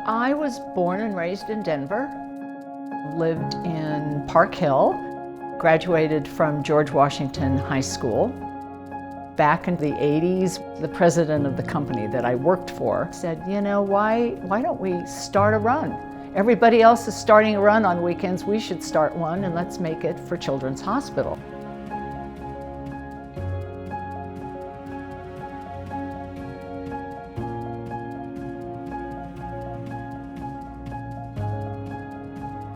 I was born and raised in Denver, lived in Park Hill, graduated from George Washington High School. Back in the 80s, the president of the company that I worked for said, you know, why don't we start a run? Everybody else is starting a run on weekends, we should start one, and let's make it for Children's Hospital.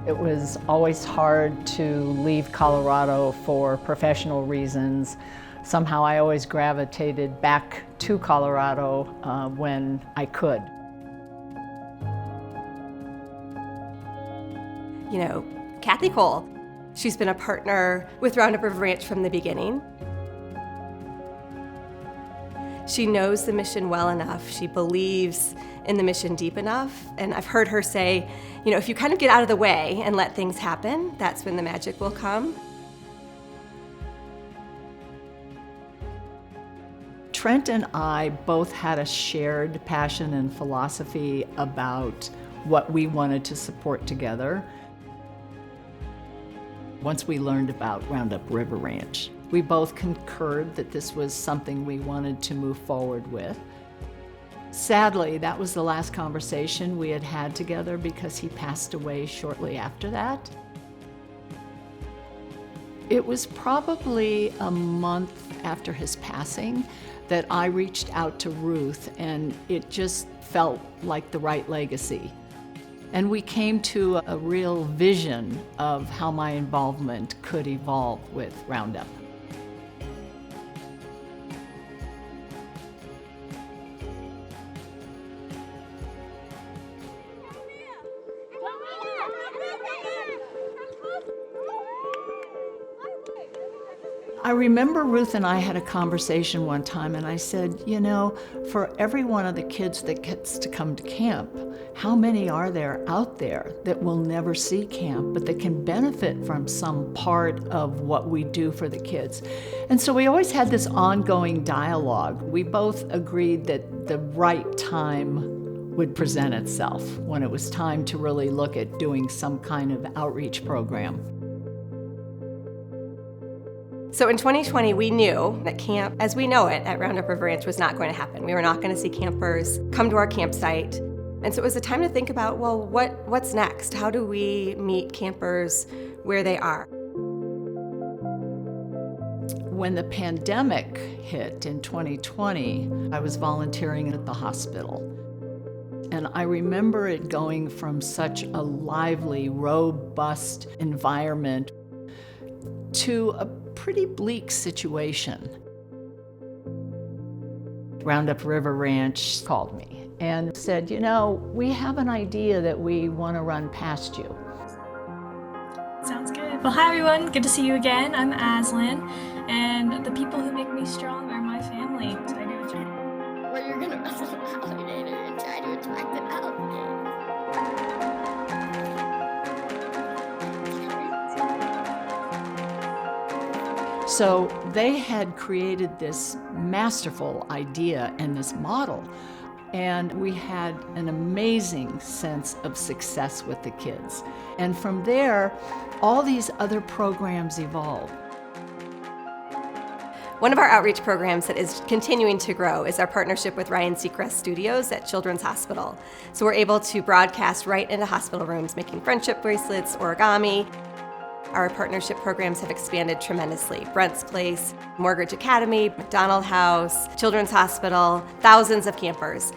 It was always hard to leave Colorado for professional reasons. Somehow I always gravitated back to Colorado when I could. You know, Kathy Cole, she's been a partner with Roundup River Ranch from the beginning. She knows the mission well enough. She believes in the mission deep enough. And I've heard her say, you know, if you kind of get out of the way and let things happen, that's when the magic will come. Trent and I both had a shared passion and philosophy about what we wanted to support together. Once we learned about Roundup River Ranch, we both concurred that this was something we wanted to move forward with. Sadly, that was the last conversation we had had together because he passed away shortly after that. It was probably a month after his passing that I reached out to Ruth, and it just felt like the right legacy. And we came to a real vision of how my involvement could evolve with Roundup. I remember Ruth and I had a conversation one time, and I said, you know, for every one of the kids that gets to come to camp, how many are there out there that will never see camp, but that can benefit from some part of what we do for the kids? And so we always had this ongoing dialogue. We both agreed that the right time would present itself when it was time to really look at doing some kind of outreach program. So in 2020, we knew that camp, as we know it at Roundup River Ranch, was not going to happen. We were not going to see campers come to our campsite. And so it was a time to think about, well, what's next? How do we meet campers where they are? When the pandemic hit in 2020, I was volunteering at the hospital. And I remember it going from such a lively, robust environment to a pretty bleak situation. Roundup River Ranch called me and said, you know, we have an idea that we want to run past you. Sounds good. Well, hi everyone, good to see you again. I'm Aslan, and the people who make me strong are my family. So I do what you do. Well, you're gonna wrestle an alligator and try to attract an alligator. So they had created this masterful idea and this model, and we had an amazing sense of success with the kids. And from there, all these other programs evolved. One of our outreach programs that is continuing to grow is our partnership with Ryan Seacrest Studios at Children's Hospital. So we're able to broadcast right into hospital rooms, making friendship bracelets, origami. Our partnership programs have expanded tremendously. Brent's Place, Mortgage Academy, McDonald House, Children's Hospital, thousands of campers.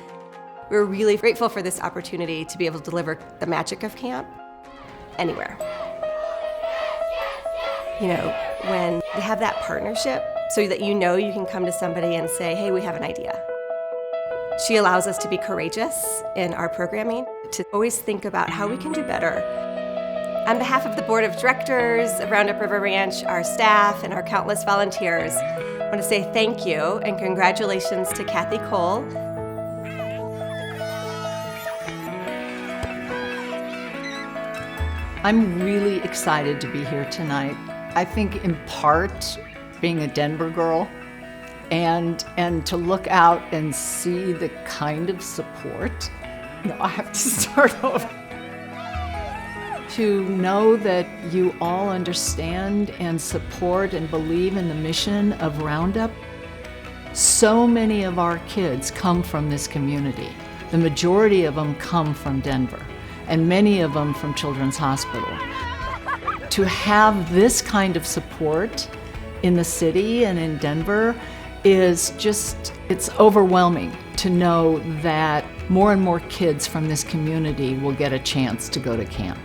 We're really grateful for this opportunity to be able to deliver the magic of camp anywhere. You know, when you have that partnership so that you know you can come to somebody and say, hey, we have an idea. She allows us to be courageous in our programming, to always think about how we can do better. On behalf of the Board of Directors of Roundup River Ranch, our staff, and our countless volunteers, I want to say thank you and congratulations to Kathy Cole. I'm really excited to be here tonight. I think in part, being a Denver girl, and to look out and see the kind of support No, I have to start over. To know that you all understand and support and believe in the mission of Roundup. So many of our kids come from this community. The majority of them come from Denver, and many of them from Children's Hospital. To have this kind of support in the city and in Denver is just, it's overwhelming to know that more and more kids from this community will get a chance to go to camp.